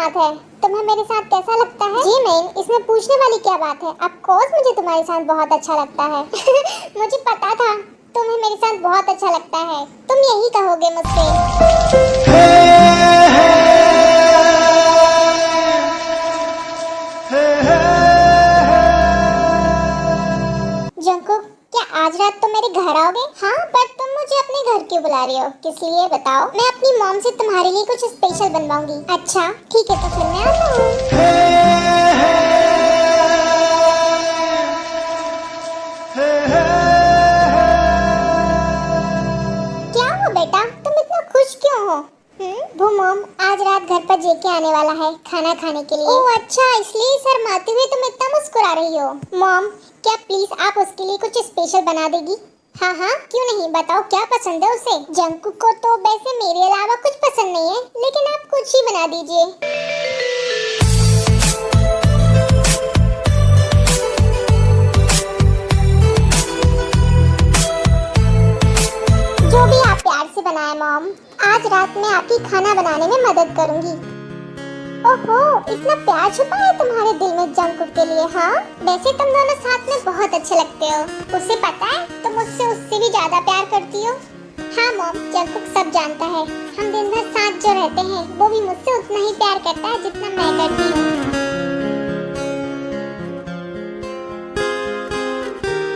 बात है, तुम्हें मेरे साथ कैसा लगता है? जी मैन, इसमें पूछने वाली क्या बात है? ऑफ कोर्स मुझे तुम्हारे साथ बहुत अच्छा लगता है। मुझे पता था तुम्हें मेरे साथ बहुत अच्छा लगता है, तुम यही कहोगे मुझसे। जंकुक, क्या आज रात तुम मेरे घर आओगे? हाँ, पर तुम मुझे अपने घर क्यों बुला रही हो? किस लिए बताओ? मैं अपनी मॉम से तुम्हारे लिए कुछ स्पेशल बनवाऊंगी। अच्छा ठीक है, तो फिर मैं आता हूँ। क्या हो बेटा, तुम इतना खुश क्यों हो? वो मॉम आज रात घर पर जेके आने वाला है खाना खाने के लिए। ओह अच्छा, इसलिए शर्माते हुए तुम इतना मुस्कुरा रही हो। मॉम, क्या प्लीज आप उसके लिए कुछ स्पेशल बना देगी? हाँ हाँ, क्यों नहीं, बताओ क्या पसंद है उसे? जंकुक को तो वैसे मेरे अलावा कुछ पसंद नहीं है, लेकिन आप कुछ ही बना दीजिए। जो भी आप प्यार से बनाए मॉम, आज रात मैं आपकी खाना बनाने में मदद करूंगी। ओहो, इतना प्यार छुपा है तुम्हारे दिल में जंकुक के लिए। हाँ, वैसे तुम दोनों साथ में बहुत अच्छे लगते हो। उसे पता है तुम मुझसे उससे भी ज्यादा प्यार करती हो। हाँ मॉम, जंकुक सब जानता है। हम दिन भर साथ जो रहते हैं, वो भी मुझसे उतना ही प्यार करता है जितना मैं करती हूँ।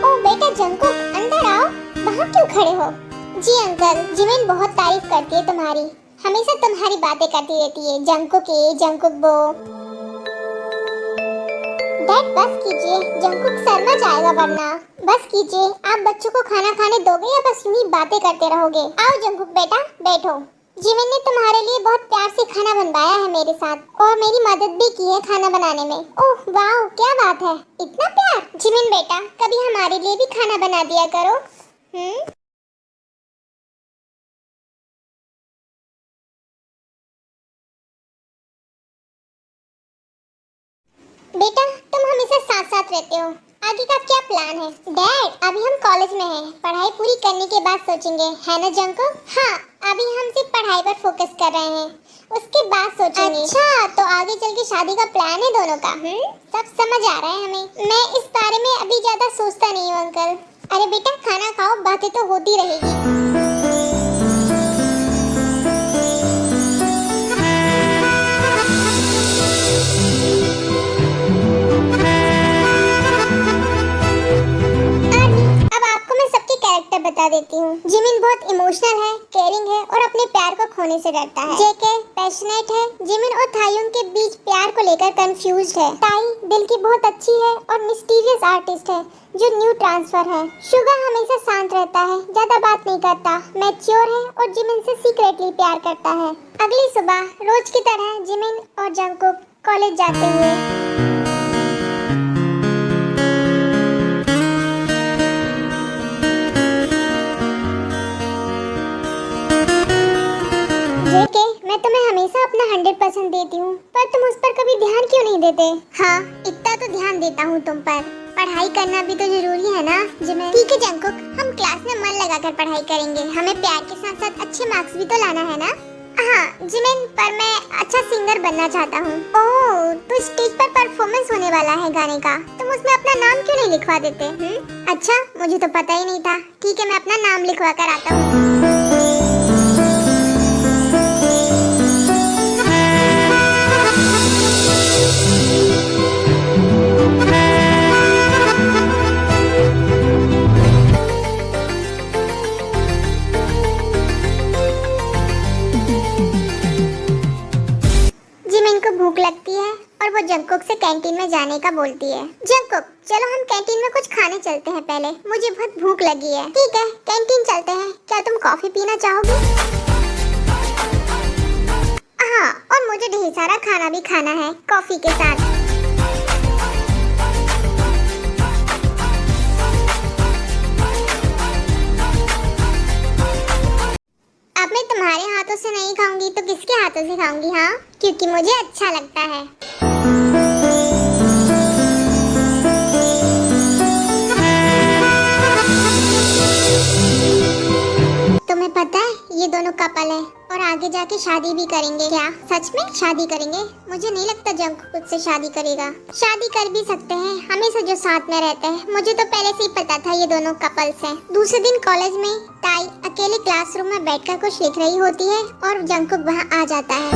ओ बेटा जंकुक, अंदर आओ। वहाँ क्यों खड़े हो? जी अंकल, जिमिन बहुत तारीफ करती है तुम्हारी, हमेशा तुम्हारी बातें करती रहती है। जंकुक ये, जंकुक वो। डैड बस कीजिए, जंकुक शर्मा जाएगा वरना। बस कीजिए, आप बच्चों को खाना खाने दोगे या बस यूं ही बातें करते रहोगे? आओ जंकुक बेटा, बैठो। जिमिन ने तुम्हारे लिए बहुत प्यार से खाना बनवाया है मेरे साथ, और मेरी मदद भी की है खाना बनाने में। ओह वाह, क्या बात है, इतना प्यार। जिमिन बेटा, कभी हमारे लिए भी खाना बना दिया करो। बेटा, तुम हमेशा साथ साथ रहते हो, आगे का क्या प्लान है? डैड, अभी हम कॉलेज में हैं, पढ़ाई पूरी करने के बाद सोचेंगे, है ना जंकुक? हाँ, अभी हम सिर्फ पढ़ाई पर फोकस कर रहे हैं, उसके बाद सोचेंगे। अच्छा, तो आगे चल के शादी का प्लान है दोनों का? सब समझ आ रहा है हमें। मैं इस बारे में अभी ज्यादा सोचता नहीं हूँ अंकल। अरे बेटा, खाना खाओ, बातें तो होती रहेगी। बता देती हूँ, जिमिन बहुत इमोशनल है, केयरिंग है और अपने प्यार को खोने से डरता है। जेके पैशनेट है। जिमिन और थायुन के बीच प्यार को लेकर कंफ्यूज्ड है। ताई दिल की बहुत अच्छी है और मिस्टीरियस आर्टिस्ट है जो न्यू ट्रांसफर है। शुगर हमेशा शांत रहता है, ज्यादा बात नहीं करता, मैच्योर है और जिमिन से सीक्रेटली प्यार करता है। अगली सुबह रोज की तरह जिमिन और जंकुक कॉलेज जाते हुए। जेके, मैं तुम्हें हमेशा अपना 100% देती हूँ, पर तुम उस पर कभी ध्यान क्यों नहीं देते? हाँ, इतना तो ध्यान देता हूँ तुम पर, पढ़ाई करना भी तो जरूरी है ना जिमिन। ठीक है जंकुक, हम क्लास में मन लगाकर पढ़ाई करेंगे, हमें प्यार के साथ साथ अच्छे मार्क्स भी तो लाना है ना। हाँ जिमिन, पर मैं अच्छा सिंगर बनना चाहता हूँ। ओह, तो स्टेज पर परफॉर्मेंस होने वाला है गाने का, तुम उसमें अपना नाम क्यों नहीं लिखवा देते? अच्छा, मुझे तो पता ही नहीं था। ठीक है, मैं अपना नाम लिखवा कर आता हूँ। जिमिन को भूख लगती है और वो जंकुक से कैंटीन में जाने का बोलती है। जंकुक, चलो हम कैंटीन में कुछ खाने चलते हैं पहले, मुझे बहुत भूख लगी है। ठीक है, कैंटीन चलते हैं। क्या तुम कॉफी पीना चाहोगे? हाँ, और मुझे ढेर सारा खाना भी खाना है कॉफी के साथ। अब मैं तुम्हारे हाथों से नहीं खाऊंगी तो किसके हाथों से खाऊंगी? हाँ, क्योंकि मुझे अच्छा लगता है। तुम्हें पता है ये दोनों कपल है और आगे जाके शादी भी करेंगे। क्या सच में शादी करेंगे? मुझे नहीं लगता जंगकुक खुद से शादी करेगा। शादी कर भी सकते हैं, हमेशा जो साथ में रहते हैं। मुझे तो पहले से ही पता था ये दोनों कपल्स हैं। दूसरे दिन कॉलेज में ताई अकेले क्लासरूम में बैठकर कुछ लिख रही होती है और जंगकुक वहाँ आ जाता है।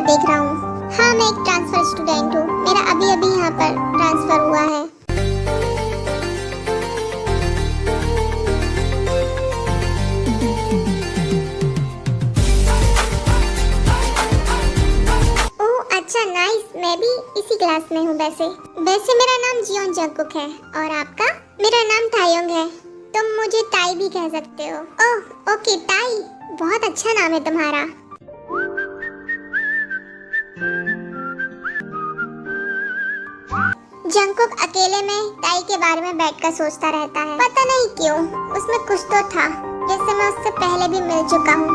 देख रहा हूँ। हाँ, मैं एक ट्रांसफर स्टूडेंट हूँ। मेरा अभी यहाँ पर ट्रांसफर हुआ है। ओह अच्छा, नाइस। मैं भी इसी क्लास में हूँ। वैसे मेरा नाम जियोन जंगकुक है और आपका? मेरा नाम तायोंग है। तुम मुझे ताई भी कह सकते हो। ओह ओके ताई, बहुत अच्छा नाम है तुम्हारा। जंगकुक अकेले में ताई के बारे में बैठकर सोचता रहता है। पता नहीं क्यों, उसमें कुछ तो था। जैसे मैं उससे पहले भी मिल चुका हूँ।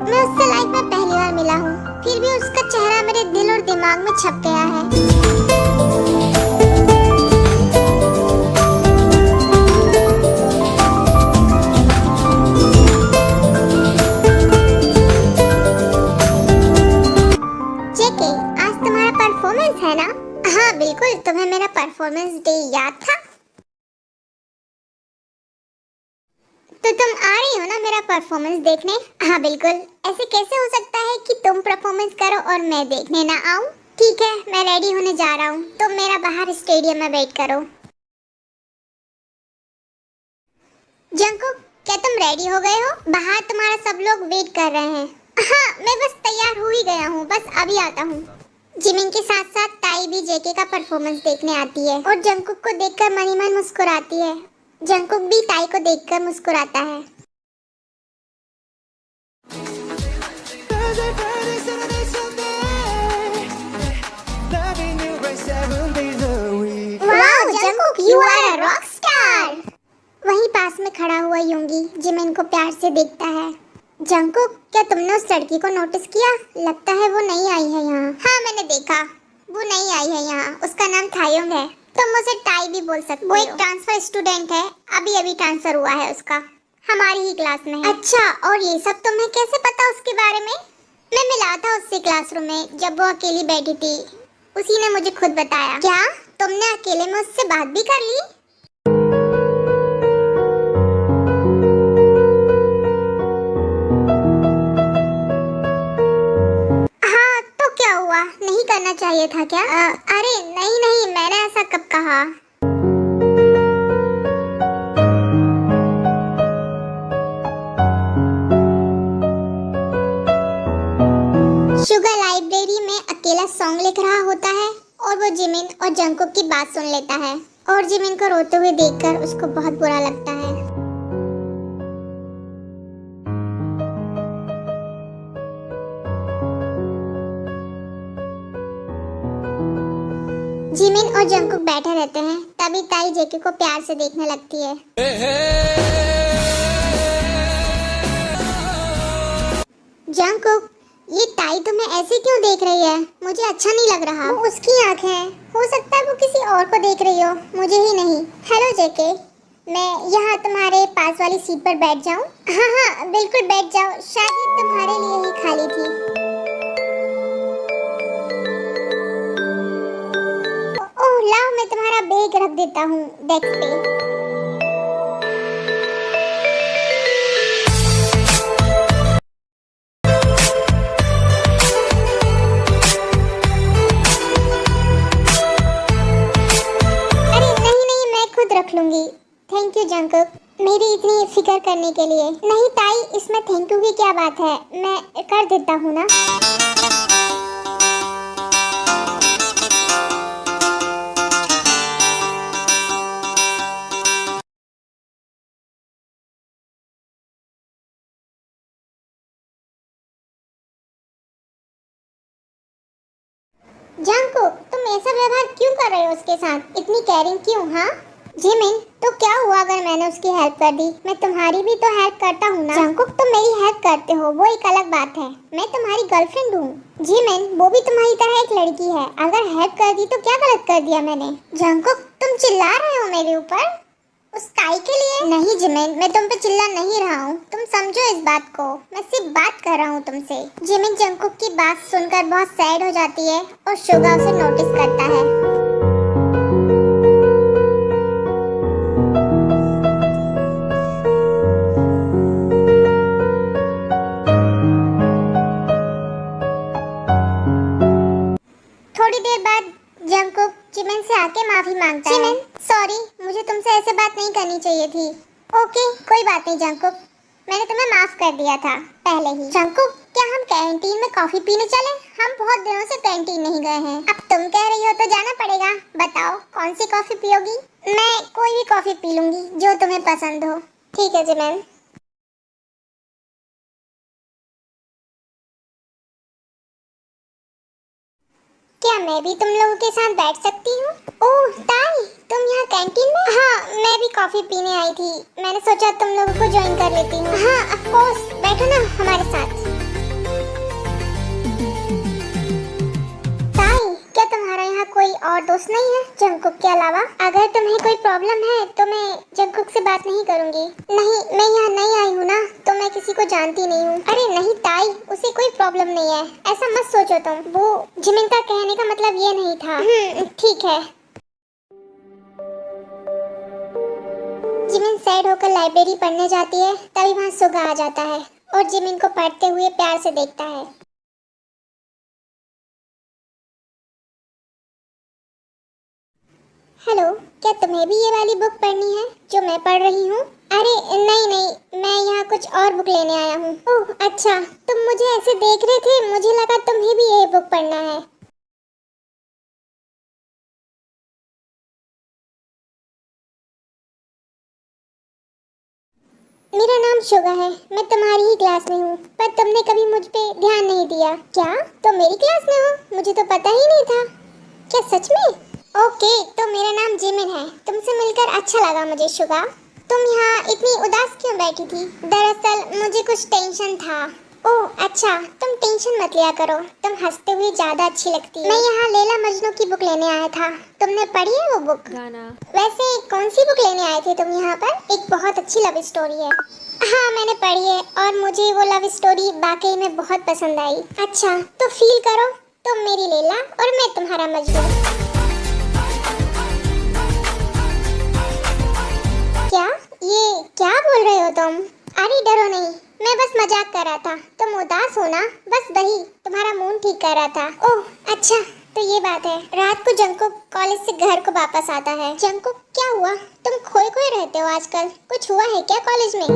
मैं उससे लाइफ में पहली बार मिला हूँ, फिर भी उसका चेहरा मेरे दिल और दिमाग में छप गया है। जेके, आज तुम्हारा परफॉर्मेंस है ना? हाँ बिल्कुल, तुम्हें मेरा परफॉर्मेंस डे याद था? तो तुम आ रही हो ना मेरा परफॉर्मेंस देखने? हाँ बिल्कुल। ऐसे कैसे हो सकता है कि तुम परफॉर्मेंस करो और मैं देखने ना आऊँ? ठीक है, मैं रेडी होने जा रहा हूँ। तुम मेरा बाहर स्टेडियम में वेट करो। जंगकुक, क्या तुम रेडी हो गए हो? बाहर तुम्हारा सब लोग वेट कर रहे हैं। हाँ, मैं बस तैयार हो ही गया हूँ, बस अभी आता हूँ। जिमिन के साथ साथ ताई भी जेके का परफॉर्मेंस देखने आती है और जंगकुक को देखकर मन ही मन मुस्कुराती है। जंगकुक भी ताई को देखकर मुस्कुराता है। Wow Jungkook, you are a rock star. वहीं पास में खड़ा हुआ योंगी जिमिन को प्यार से देखता है। जंगकुक, क्या तुमने उस लड़की को नोटिस किया? लगता है वो नहीं आई है यहाँ। हाँ मैंने देखा, वो नहीं आई है यहाँ। उसका नाम थायोंग है। तुम उसे टाई भी बोल सकते हो। वो एक ट्रांसफर स्टूडेंट है, अभी ट्रांसफर हुआ है उसका, हमारी ही क्लास में है। अच्छा, और ये सब तुम्हें कैसे पता उसके बारे में? मैं मिला था उससे क्लासरूम में जब वो अकेली बैठी थी, उसी ने मुझे खुद बताया। क्या तुमने अकेले में उससे बात भी कर ली? नहीं करना चाहिए था क्या? अरे नहीं, मैंने ऐसा कब कहा? शुगर लाइब्रेरी में अकेला सॉन्ग लिख रहा होता है और वो जिमिन और जंगकुक की बात सुन लेता है और जिमिन को रोते हुए देखकर उसको बहुत बुरा लगता है। जिमिन और जंगकुक बैठे रहते हैं, तभी ताई जेके को प्यार से देखने लगती है। जंगकुक, ये ताई तुम्हें ऐसे क्यों देख रही है? मुझे अच्छा नहीं लग रहा। वो उसकी आँख है, हो सकता है वो किसी और को देख रही हो, मुझे ही नहीं। हेलो जेके, मैं यहाँ तुम्हारे पास वाली सीट पर बैठ जाऊँ? हाँ बिल्कुल बैठ जाओ, शायद ये तुम्हारे लिए ही खाली थी। लाओ, मैं तुम्हारा बैग रख देता हूँ डेस्क पे। अरे नहीं, मैं खुद रख लूंगी। थैंक यू जंगकुक, मेरी इतनी फिक्र करने के लिए। नहीं ताई, इसमें थैंक यू की क्या बात है, मैं कर देता हूँ ना। जंगकुक, तुम ऐसा व्यवहार क्यों कर रहे हो उसके साथ? इतनी केयरिंग क्यों? हाँ जिमिन, तो क्या हुआ अगर मैंने उसकी हेल्प कर दी? मैं तुम्हारी भी तो हेल्प करता हूँ ना। जंगकुक, तुम मेरी हेल्प करते हो वो एक अलग बात है, मैं तुम्हारी गर्लफ्रेंड हूँ। जिमिन, वो भी तुम्हारी तरह एक लड़की है, अगर हेल्प कर दी तो क्या गलत कर दिया मैंने? जंगकुक, तुम चिल्ला रहे हो मेरे ऊपर उस काई के लिए? नहीं जिमिन, मैं तुम पे चिल्ला नहीं रहा हूँ, तुम समझो इस बात को, मैं सिर्फ बात कर रहा हूँ तुमसे। जिमिन जंगकुक की बात सुनकर बहुत सैड हो जाती है और शुगा उसे नोटिस करता है। थोड़ी देर बाद जंगकुक जिमिन से आके माफी मांगता है। जिमिन, सॉरी, मुझे तुमसे ऐसे बात नहीं करनी चाहिए थी। ओके, कोई बात नहीं जंगकुक, मैंने तुम्हें माफ कर दिया था पहले ही। जंगकुक, क्या हम कैंटीन में कॉफी पीने चले? हम बहुत दिनों से कैंटीन नहीं गए हैं। अब तुम कह रही हो तो जाना पड़ेगा। बताओ कौन सी कॉफी पियोगी? मैं कोई भी कॉफी पी लूंगी जो तुम्हें पसंद हो। ठीक है जिमिन। क्या मैं भी तुम लोगों के साथ बैठ सकती हूँ? ओह ताई, तुम यहाँ कैंटीन में? हाँ, मैं भी कॉफी पीने आई थी, मैंने सोचा तुम लोगों को ज्वाइन कर लेती हूँ। हाँ ऑफ कोर्स, बैठो ना हमारे साथ। ताई, क्या तुम्हारा यहाँ कोई और दोस्त नहीं है जंगकुक के अलावा? अगर तुम्हें कोई प्रॉब्लम है तो मैं जंगकुक से बात नहीं करूँगी। नहीं, मैं यहाँ नई आई हूँ ना, तो मैं किसी को जानती नहीं हूँ। अरे नहीं ताई, उसे कोई प्रॉब्लम नहीं है, ऐसा मत सोचो तुम। वो जिमिन का कहने का मतलब ये नहीं था। ठीक है। जिमिन सैड होकर लाइब्रेरी पढ़ने जाती है, तभी वहाँ सुगा आ जाता है और जिमिन को पढ़ते हुए प्यार से देखता है। हेलो, क्या तुम्हें भी ये वाली बुक पढ़नी है जो मैं पढ़ रही हूँ? अरे नहीं नहीं, मैं यहाँ कुछ और बुक लेने आया हूँ। ओह अच्छा, तुम मुझे ऐसे देख रहे थे, मुझे लगा तुम्हें भी ये बुक पढ़ना है। मेरा नाम शुगा है, मैं तुम्हारी ही क्लास में हूँ, पर तुमने कभी मुझ पे ध्यान नहीं दिया। क्या तुम मेरी क्लास में हो? मुझे तो पता ही नहीं था। क्या सच में? ओके, तो मेरा नाम जिमिन है, तुमसे मिलकर अच्छा लगा मुझे शुगा। तुम यहाँ इतनी उदास क्यों बैठी थी? दरअसल मुझे कुछ टेंशन था। ओह अच्छा, तुम टेंशन मत लिया करो, तुम हंसते हुए ज्यादा अच्छी लगती है। मैं यहाँ लैला मजनू की बुक लेने आया था, तुमने पढ़ी है वो बुक? गाना। वैसे कौन सी बुक लेने आए थे तुम यहाँ पर? एक बहुत अच्छी लव स्टोरी है। हाँ मैंने पढ़ी है और मुझे वो लव स्टोरी वाकई में बहुत पसंद आई। अच्छा तो फील करो, तुम मेरी लैला और मैं तुम्हारा मजनू। क्या? ये क्या बोल रहे हो तुम? अरे डरो नहीं, मैं बस मजाक कर रहा था, तुम उदास हो ना, बस वही तुम्हारा मूड ठीक कर रहा था। ओह अच्छा, तो ये बात है। रात को जंगकुक कॉलेज से घर को वापस आता है। जंगकुक क्या हुआ, तुम खोए खोए रहते हो आजकल, कुछ हुआ है क्या कॉलेज में?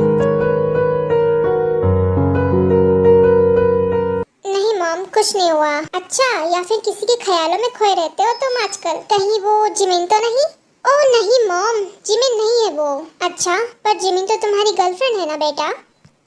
नहीं मॉम, कुछ नहीं हुआ। अच्छा, या फिर किसी के ख्यालों में खोए रहते हो तुम आजकल? कहीं वो जिमिन तो नहीं? ओह नहीं मॉम, जिमिन नहीं है वो। अच्छा, पर जिमिन तो तुम्हारी गर्लफ्रेंड है ना बेटा,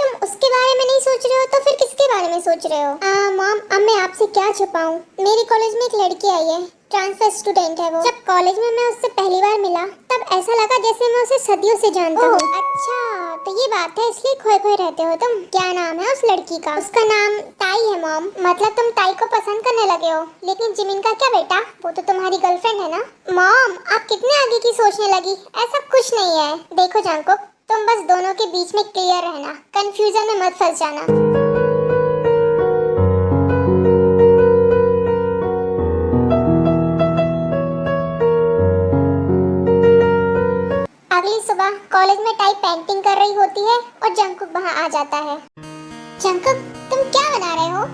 तुम उसके बारे में नहीं सोच रहे हो तो फिर किसके बारे में सोच रहे हो? मॉम, अब मैं आपसे क्या छुपाऊं, मेरे कॉलेज में एक लड़की आई है, ट्रांसफर स्टूडेंट है वो। जब कॉलेज में मैं उससे पहली बार मिला तब ऐसा लगा जैसे मैं उसे सदियों से जानता हूँ। अच्छा, तो ये बात है, इसलिए खोए खोए रहते हो तुम। क्या नाम है उस लड़की का? उसका नाम ताई है मॉम। मतलब तुम ताई को पसंद करने लगे हो, लेकिन जिमिन का क्या बेटा, वो तो तुम्हारी गर्लफ्रेंड है ना। मॉम, आप कितने आगे की सोचने लगी, ऐसा कुछ नहीं है। देखो जंगकुक, तुम बस दोनों के बीच में क्लियर रहना, कंफ्यूजन में मत फंस जाना। अगली सुबह कॉलेज में टाई पेंटिंग कर रही होती है और जंगकुक वहां आ जाता है। जंगकुक, तुम क्या बना रहे हो?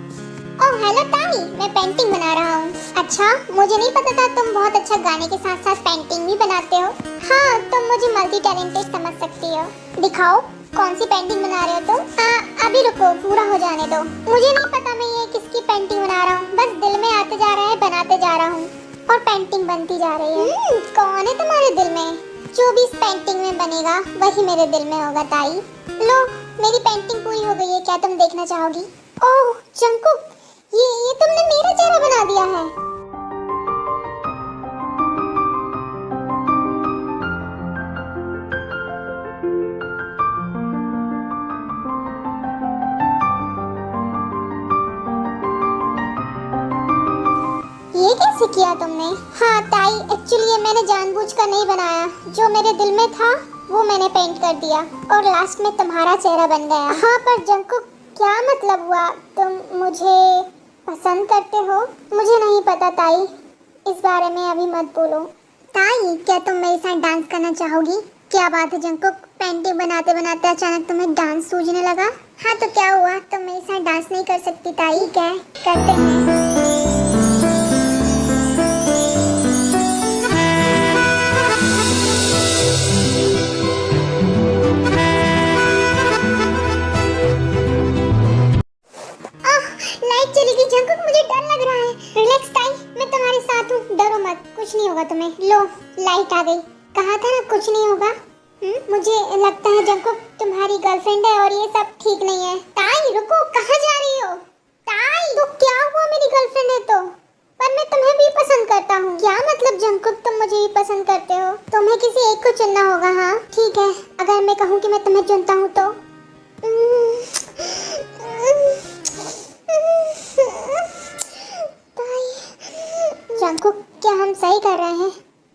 ओह हेलो ताई, मैं पेंटिंग बना रहा हूँ। अच्छा, मुझे नहीं पता था तुम बहुत अच्छा गाने के साथ साथ पेंटिंग भी बनाते हो। हाँ, तुम मुझे मल्टी टैलेंटेड समझ सकती हो। दिखाओ कौन सी पेंटिंग बना रहे हो तुम? अभी रुको, पूरा हो जाने दो। मुझे नहीं पता मैं ये किसकी पेंटिंग बना रहा हूँ, बस दिल में आते जा रहा है, बनाते जा रहा हूँ और पेंटिंग बनती जा रही है। कौन है तुम्हारे दिल में? जो भी इस पेंटिंग में बनेगा वही मेरे दिल में होगा ताई। लो, मेरी पेंटिंग पूरी हो गई है, क्या तुम देखना चाहोगी? ओह जंगकुक, ये तुमने मेरा चेहरा बना दिया है। से किया तुमने? हाँ ताई, एक्चुअली ये मैंने जानबूझकर नहीं बनाया। जो मेरे दिल में था वो मैंने पेंट कर दिया और लास्ट में तुम्हारा चेहरा बन गया। हाँ पर जंकुक, क्या मतलब हुआ? तुम मुझे पसंद करते हो? मुझे नहीं पता ताई, इस बारे में अभी मत बोलो। ताई, क्या तुम मेरे साथ डांस करना चाहोगी? क्या बात है जंकुक, पेंटिंग बनाते बनाते अचानक तुम्हें डांस सूझने लगा? हाँ तो क्या हुआ, तुम मेरे साथ डांस नहीं कर सकती ताई? ठीक है, करते हैं। लाइट चली गई जंकुक, मुझे डर लग रहा है। रिलैक्स ताई, मैं तुम्हारे साथ हूँ, डरो मत, कुछ नहीं होगा तुम्हें। लो, लाइट आ गई। कहा था ना कुछ नहीं होगा। मुझे लगता है जंकुक तुम्हारी गर्लफ्रेंड है और ये सब ठीक नहीं है। ताई रुको, कहाँ जा रही हो? ताई, तो क्या हुआ, मेरी गर्लफ्रेंड है तो? पर मैं तुम्हें भी पसंद करता हूँ। क्या मतलब जंकुक, तुम मुझे भी पसंद करते हो? तुम्हें किसी एक को चुनना होगा। हाँ ठीक है, अगर मैं कहूँ कि मैं तुम्हें चुनता हूँ तो? जंकुक, क्या हम सही कर रहे हैं?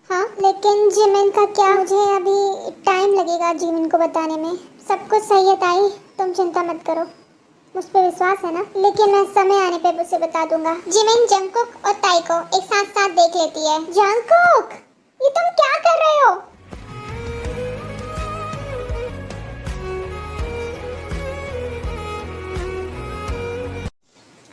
हाँ, लेकिन जिमिन का क्या? मुझे अभी टाइम लगेगा जिमिन को बताने में। सब कुछ सही है ताई, तुम चिंता मत करो, मुझ पे विश्वास है ना? लेकिन मैं समय आने पे उसे बता दूंगा। जिमिन जंकुक और ताई को एक साथ साथ देख लेती है। जंकुक, ये तुम क्या कर रहे हो?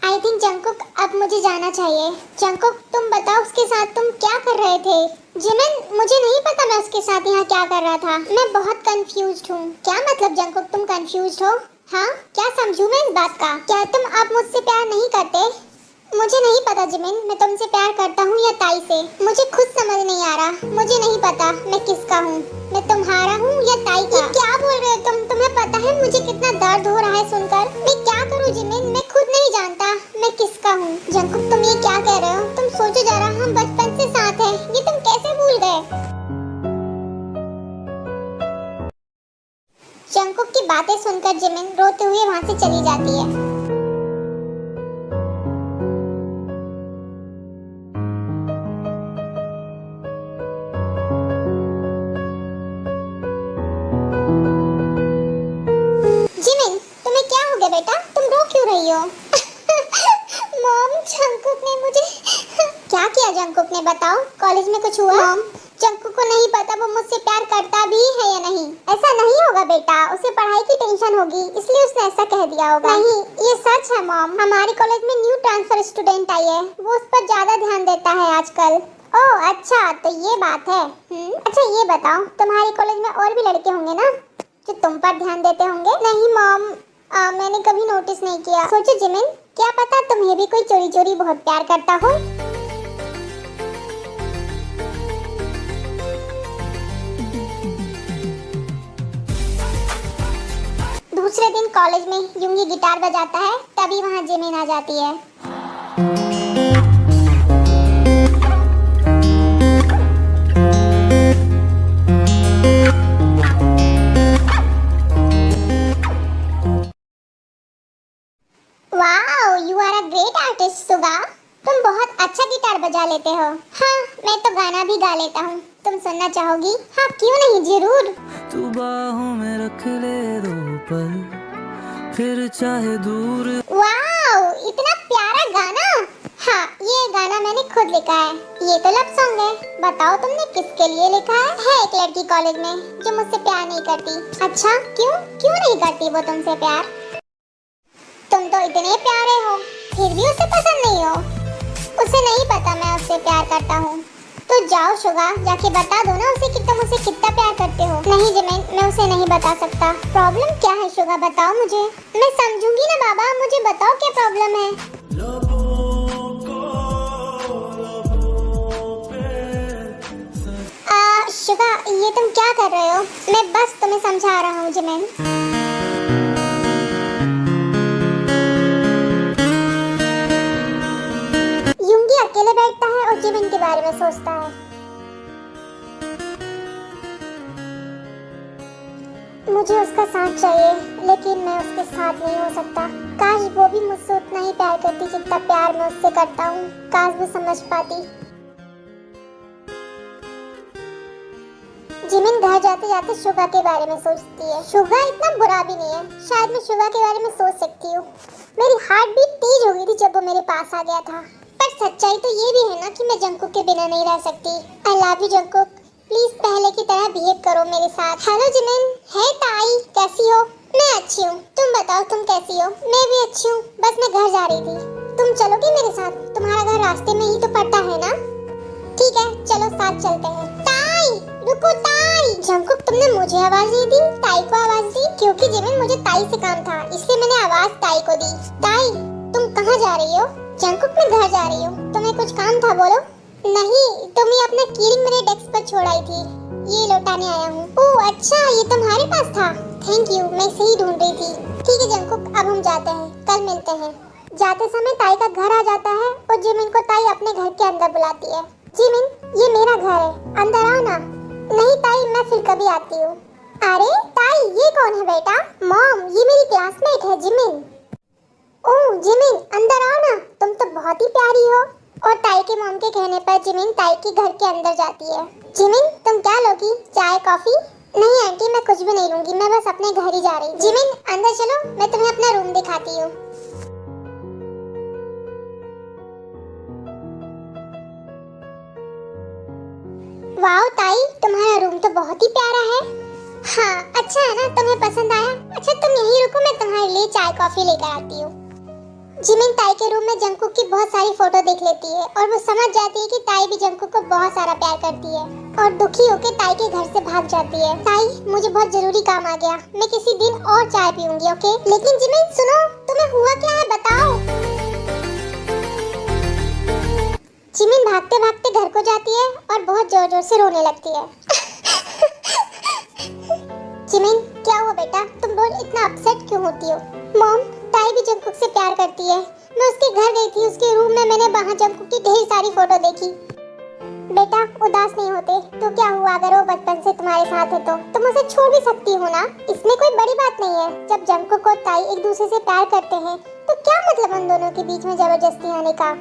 आई थिंक जंकुक, अब मुझे जाना चाहिए। जंकुक, तुम बताओ उसके साथ तुम क्या कर रहे थे? जिमिन, मुझे नहीं पता मैं उसके साथ यहाँ क्या कर रहा था। मैं बहुत कंफ्यूज्ड हूँ। क्या मतलब जंकुक, तुम कंफ्यूज्ड हो? हाँ, क्या समझूं मैं इस बात का? क्या तुम अब मुझसे प्यार नहीं करते? मुझे नहीं पता जिमिन, मैं तुमसे प्यार करता हूँ या ताई से। मुझे खुद समझ नहीं आ रहा। मुझे नहीं पता मैं किसका हूँ, मैं तुम्हारा हूँ या ताई का? क्या बोल रहे हो तुम? तुम्हें पता है मुझे कितना दर्द हो रहा है सुनकर। मैं क्या करूँ जिमिन, मैं खुद नहीं जानता मैं किसका हूँ। जंकुक, तुम ये क्या कह रहे हो? तुम सोचो जरा, हम बचपन से साथ हैं, ये तुम कैसे भूल गए? जंकुक की बातें सुनकर जिमिन रोते हुए वहाँ से चली जाती है। जिमिन, तुम्हें क्या हो गया बेटा? तुम रो क्यों रही हो? मॉम, जंकुक ने मुझे क्या किया? जंकुक ने, बताओ, कॉलेज में कुछ हुआ? मॉम, जंकुक को नहीं पता वो मुझसे प्यार करता भी है या नहीं। ऐसा नहीं होगा बेटा, उसे पढ़ाई की टेंशन होगी इसलिए उसने ऐसा कह दिया होगा। नहीं, ये सच है मॉम। हमारे कॉलेज में न्यू ट्रांसफर स्टूडेंट आई है, वो उस पर ज्यादा ध्यान देता है आजकल। ओह अच्छा, तो ये बात है। अच्छा ये बताओ, तुम्हारे कॉलेज में और भी लड़के होंगे ना जो तुम पर ध्यान देते होंगे? नहीं मॉम, मैंने कभी नोटिस नहीं किया। सोचो जिमिन, क्या पता तुम्हें भी कोई चोरी चोरी बहुत प्यार करता हो। दूसरे दिन कॉलेज में यूंगी गिटार बजाता है, तभी वहाँ जिमिन आ जाती है। Wow, you are a great artist Suga, तुम बहुत अच्छा गिटार बजा लेते हो। हाँ, मैं तो गाना भी गा लेता हूँ, तुम सुनना चाहोगी? हाँ क्यों नहीं, जरूर। तू बाहों में रख ले दो पल, फिर चाहे दूर। वाओ, इतना प्यारा गाना। हाँ, ये गाना मैंने खुद लिखा है। ये तो लव सॉन्ग है। बताओ तुमने किसके लिए लिखा है? है एक लड़की कॉलेज में जो मुझसे प्यार नहीं करती। अच्छा, क्यों क्यों नहीं करती वो तुमसे प्यार? तुम तो इतने प्यारे हो, फिर भी उसे पसंद नहीं हो। उसे नहीं पता मैं उससे प्यार करता हूँ। तो जाओ शुगा, जाके बता दो ना उसे कि तुम उसे कितना प्यार करते हो। नहीं जिमिन, मैं उसे नहीं बता सकता। प्रॉब्लम क्या है शुगा, बताओ मुझे। मैं समझूंगी ना बाबा, मुझे बताओ क्या प्रॉब्लम है। शुगा, ये तुम क्या कर रहे हो? मैं बस तुम्हें समझा रहा हूँ जिमिन। यूंगी अकेले बैठता है और जिमिन के बारे में सोचता है। मुझे उसका साथ चाहिए, लेकिन मैं उसके साथ नहीं हो सकता। काश वो भी मुझसे उतना ही प्यार करती जितना प्यार मैं उससे करता हूँ। काश वो समझ पाती। जिमिन घर जाते जाते शुगा के बारे में सोचती है। शुगा इतना बुरा भी नहीं है, शायद मैं शुगा के बारे में सोच सकती हूँ। मेरी हार्ट बीट तेज हो गई थी जब वो मेरे पास आ गया था। पर सच्चाई तो ये भी है ना कि मैं जंकुक के बिना नहीं रह सकती। I love you Jungkook, please पहले की तरह बिहेव करो मेरे साथ। Hello Jimin. है ताई, कैसी हो? मैं अच्छी हूँ, तुम बताओ तुम कैसी हो? मैं भी अच्छी हूँ, बस मैं घर जा रही थी। तुम चलोगी मेरे साथ? तुम्हारा घर रास्ते में ही तो पड़ता है ना? ठीक है, चलो साथ चलते हैं। ताई रुको ताई। जंकुक तुमने मुझे आवाज नहीं दी, ताई को आवाज दी? क्योंकि जिमिन मुझे ताई से काम था, इसलिए मैंने आवाज ताई को दी। ताई तुम कहाँ जा रही हो? जंकुक मैं घर जा रही हूँ, तुम्हें कुछ काम था बोलो। नहीं, तुम ये अपना कीरिंग मेरे डेस्क पर छोड़ आई थी, ये लौटाने आया हूँ। ओह अच्छा, ये तुम्हारे पास था, थैंक यू, मैं सही ढूंढ रही थी। ठीक है जंकुक, अब हम जाते हैं, कल मिलते हैं। जाते समय ताई का घर आ जाता है और जिमिन को ताई अपने घर के अंदर बुलाती है। जिमिन ये मेरा घर है, अंदर आओ ना। नहीं ताई, मैं फिर कभी आती हूँ। अरे ताई ये कौन है बेटा? मॉम, ये मेरी क्लासमेट है जिमिन। ओह जिमिन अंदर आओ ना, तुम तो बहुत ही प्यारी हो। और ताई के मॉम के कहने पर जिमिन ताई के घर के अंदर जाती है। जिमिन तुम क्या लोगी, चाय कॉफी? नहीं आंटी, मैं कुछ भी नहीं लूंगी, मैं बस अपने घर ही जा रही हूँ। जिमिन अंदर चलो, मैं तुम्हें अपना रूम दिखाती हूँ। वाओ ताई, तुम्हारा रूम तो बहुत ही प्यारा है। हाँ अच्छा है ना, तुम्हें पसंद आया? अच्छा तुम यहीं रुको, मैं तुम्हारे लिए चाय कॉफी लेकर आती हूँ। जिमिन ताई के रूम में जंकुक की बहुत सारी फोटो देख लेती है और वो समझ जाती है कि ताई भी जंकुक को बहुत सारा प्यार करती है और दुखी होकर ताई के घर से भाग जाती है। ताई मुझे बहुत जरूरी काम आ गया, मैं किसी दिन और चाय पीऊंगी, ओके? लेकिन जिमिन सुनो, तुम्हें हुआ क्या है बताओ। जिमिन भागते भागते घर को जाती है और बहुत जोर जोर से रोने लगती है। जिमिन क्या हुआ बेटा, तुम रोज इतना अपसेट क्यों होती हो? मॉम, ताई भी जंकुक से प्यार करती है, मैं उसके घर गई थी, उसके रूम में मैंने वहाँ जंकुक की ढेर सारी फोटो देखी। बेटा उदास नहीं होते तो क्या हुआ, अगर वो बचपन से तुम्हारे साथ है तो तुम उसे छोड़ भी सकती हो ना, इसमें कोई बड़ी बात नहीं है। जब जंकुक और ताई एक दूसरे से प्यार करते हैं तो क्या मतलब उन दोनों के बीच में जबरदस्ती आने का?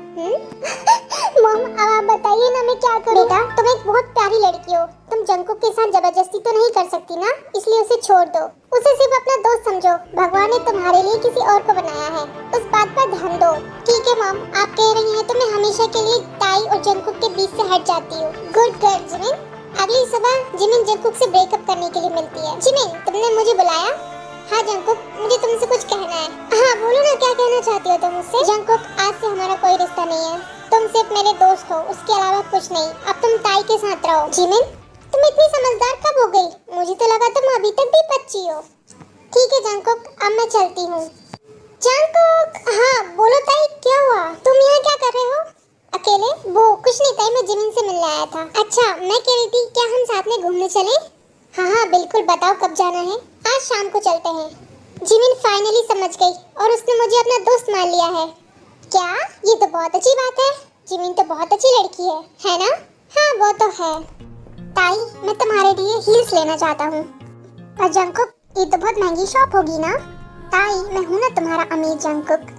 मॉम अब आप बताइए ना, मैं क्या करूं? बेटा तुम एक बहुत प्यारी लड़की हो, तुम जंकुक के साथ जबरदस्ती तो नहीं कर सकती ना, इसलिए उसे छोड़ दो, उसे सिर्फ अपना दोस्त समझो। भगवान ने तुम्हारे लिए किसी और को बनाया है, उस बात पर ध्यान दो। ठीक है मॉम, आप कह रही हैं तो मैं हमेशा के लिए ताई और जंकुक के बीच से हट जाती हूँ। Good girl Jimin. अगली सुबह जिमिन जंकुक से ब्रेकअप करने के लिए मिलती है। जिमिन तुमने मुझे बुलाया? हाँ जंकुक, मुझे तुमसे कुछ कहना है। हाँ बोलो ना, क्या कहना चाहती हो तुम मुझसे? जंकुक आज से हमारा कोई रिश्ता नहीं है, तुम सिर्फ मेरे दोस्त हो, उसके अलावा कुछ नहीं। अब तुम ताई के साथ रहो। जिमिन तुम इतनी समझदार कब हो गई? मुझे तो लगा तुम अभी तक भी बच्ची हो। ठीक है जंकुक, अब मैं चलती हूँ। जंकुक हाँ बोलो ताई, क्या हुआ, तुम यहाँ क्या कर रहे हो अकेले? वो कुछ नहीं ताई, मैं जिमिन से मिलने आया था। अच्छा मैं कह रही थी क्या हम साथ में घूमने चलें? हाँ हाँ बिल्कुल, बताओ कब जाना है? आज शाम को चलते हैं। जिमिन फाइनली समझ गई और उसने मुझे अपना दोस्त मान लिया है। क्या? ये तो बहुत अच्छी बात है, जिमिन तो बहुत अच्छी लड़की है ना? हाँ वो तो है। ताई मैं तुम्हारे लिए हील्स लेना चाहता हूँ। पर जंकुक ये तो बहुत महंगी शॉप होगी ना? ताई मैं हूँ ना तुम्हारा अमीर जंकुक।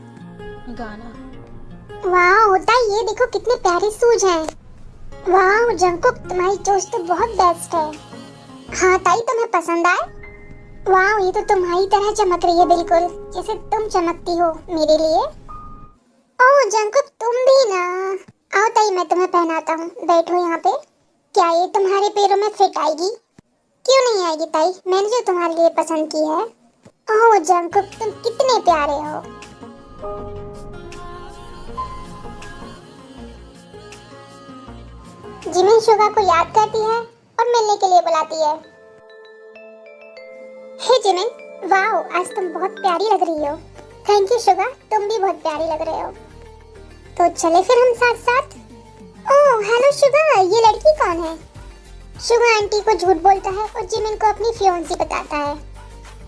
गाना वाह ताई ये देखो कितने प्यारे शूज हैं। वाह जंकुक तुम्हारी चॉइस तो बहुत बेस्ट है। हाँ ताई तुम्हें पसंद आए? वाह ये तो तुम्हारी तरह चमक रही है, बिल्कुल जैसे तुम चमकती हो मेरे लिए। ओह जंकुक तुम भी ना। आओ ताई मैं तुम्हें पहनाता हूँ, बैठो यहाँ पे। क्या ये तुम्हारे पैरों में फिट आएगी? क्यों नहीं आएगी ताई, मैंने जो तुम्हारे लिए पसंद की है। ओह जंकुक तुम कितने प्यारे हो। जिमिन शुगा को याद करती है और मिलने के लिए बुलाती है। हे जिमिन, वाओ आज तुम बहुत प्यारी लग रही हो। थैंक यू शुगा, तुम भी बहुत प्यारी लग रहे हो। तो चले फिर हम साथ साथ। ओह हेलो शुगा, ये लड़की कौन है? शुगा आंटी को झूठ बोलता है और जिमिन को अपनी फियोंसी बताता है।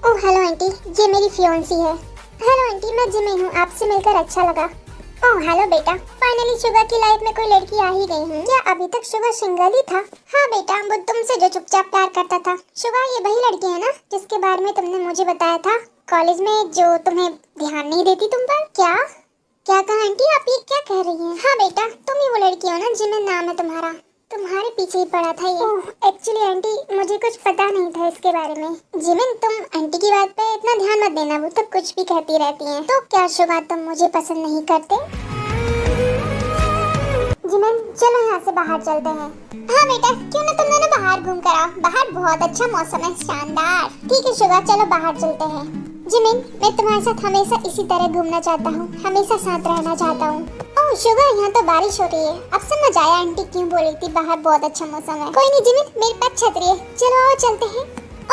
ओह हेलो आंटी, ये मेरी फियोंसी है। हेलो आंटी, मैं जिमिन हूँ, आपसे मिलकर अच्छा लगा। ओह हेलो बेटा, फाइनली शुगा की लाइफ में कोई लड़की आ ही गई है। क्या अभी तक शुगा सिंगल ही था? हाँ बेटा, वो तुमसे जो चुपचाप प्यार करता था। शुगा ये वही लड़की है ना जिसके बारे में तुमने मुझे बताया था कॉलेज में, जो तुम्हें ध्यान नहीं देती तुम पर? क्या कहा आंटी, आप ये क्या कह रही हैं? हाँ बेटा, तुम ही वो लड़की हो ना, जिमिन नाम है तुम्हारा। तुम्हारे पीछे ही पड़ा था ये। एक्चुअली आंटी मुझे कुछ पता नहीं था इसके बारे में। जिमिन तुम आंटी की बात पे इतना ध्यान मत देना, वो तो कुछ भी कहती रहती हैं। तो क्या शुगा तुम मुझे पसंद नहीं करते? जिमिन चलो यहाँ से बाहर चलते हैं। हाँ बेटा, क्यों ना तुम दोनों बाहर घूम कर आओ, बाहर बहुत अच्छा मौसम है, शानदार। ठीक है शुगा, चलो बाहर चलते हैं। जिमिन मैं तुम्हारे साथ हमेशा इसी तरह घूमना चाहता हूँ, हमेशा साथ रहना चाहता हूँ। ओह शुगा, यहाँ तो बारिश हो रही है। अब समझ आया आंटी क्यों बोली थी बाहर बहुत अच्छा मौसम है। कोई नहीं जिमिन, मेरे पास छतरी है, चलो आओ चलते हैं।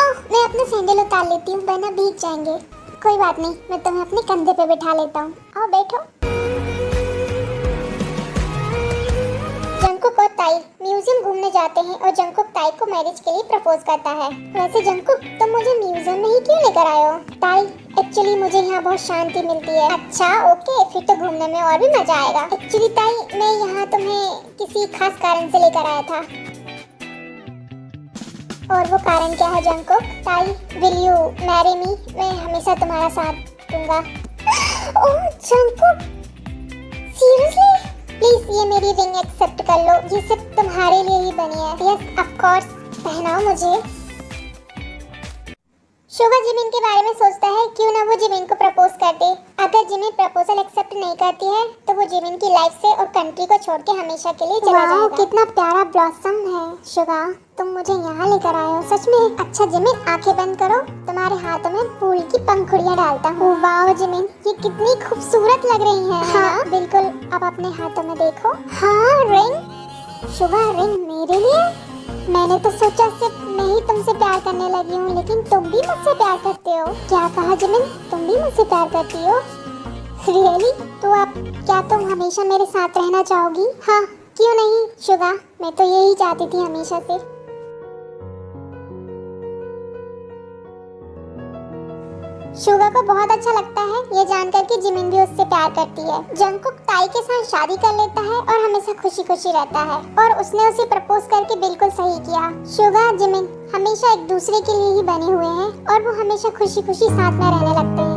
ओह मैं अपना सैंडल उतार लेती हूँ वरना भीग जाएंगे। कोई बात नहीं, मैं तुम्हें अपने कंधे पे बिठा लेता हूँ। आओ बैठो। जंकुक और ताई म्यूजियम घूमने जाते हैं और जंकुक ताई को मैरिज के लिए प्रपोज करता है। वैसे जंकुक तुम मुझे म्यूजियम में ही क्यों लेकर आए हो? ताई एक्चुअली मुझे यहाँ बहुत शांति मिलती है। अच्छा ओके, फिर तो घूमने में और भी मजा आएगा। एक्चुअली ताई मैं यहाँ तुम्हें किसी खास कारण से लेकर आया था। और वो कारण क्या है जंकुक? ताई विल यू मैरी मी? मैं हमेशा तुम्हारा साथ दूंगा। ओह जंकुक सीरियसली? प्लीज ये मेरी रिंग एक्सेप्ट कर लो, ये सिर्फ तुम्हारे लिए ही बनी है। यस ऑफ कोर्स, पहनाओ मुझे। शुगा जिमिन के बारे में सोचता है क्यों ना वो जिमिन को प्रपोज कर दे। अगर जिमिन प्रपोजल एक्सेप्ट नहीं करती है तो वो जिमिन की लाइफ से और कंट्री को छोड़ के हमेशा के लिए चला जाएगा। कितना प्यारा ब्लॉसम है शुगा, तुम मुझे यहाँ लेकर आए हो सच में। अच्छा जिमिन आंखें बंद करो, तुम्हारे हाथों में फूल की पंखुड़ियाँ डालता हूँ। वाह जिमिन, ये कितनी खूबसूरत लग रही है। हाँ बिल्कुल, अब अपने हाथों में देखो। हाँ रिंग। शुगा रिंग मेरे लिए? मैंने तो सोचा सिर्फ मैं ही तुमसे प्यार करने लगी हूँ, लेकिन तुम भी मुझसे प्यार करते हो। क्या कहा जिमिन, तुम भी मुझसे प्यार करती हो? रियली? तो अब क्या तुम हमेशा मेरे साथ रहना चाहोगी? हाँ क्यों नहीं शुगा, मैं तो यही चाहती थी हमेशा से। शुगा को बहुत अच्छा लगता है ये जानकर कि जिमिन भी उससे प्यार करती है। जंकुक ताई के साथ शादी कर लेता है और हमेशा खुशी खुशी रहता है, और उसने उसे प्रपोज करके बिल्कुल सही किया। शुगा जिमिन हमेशा एक दूसरे के लिए ही बने हुए हैं और वो हमेशा खुशी खुशी साथ में रहने लगते हैं।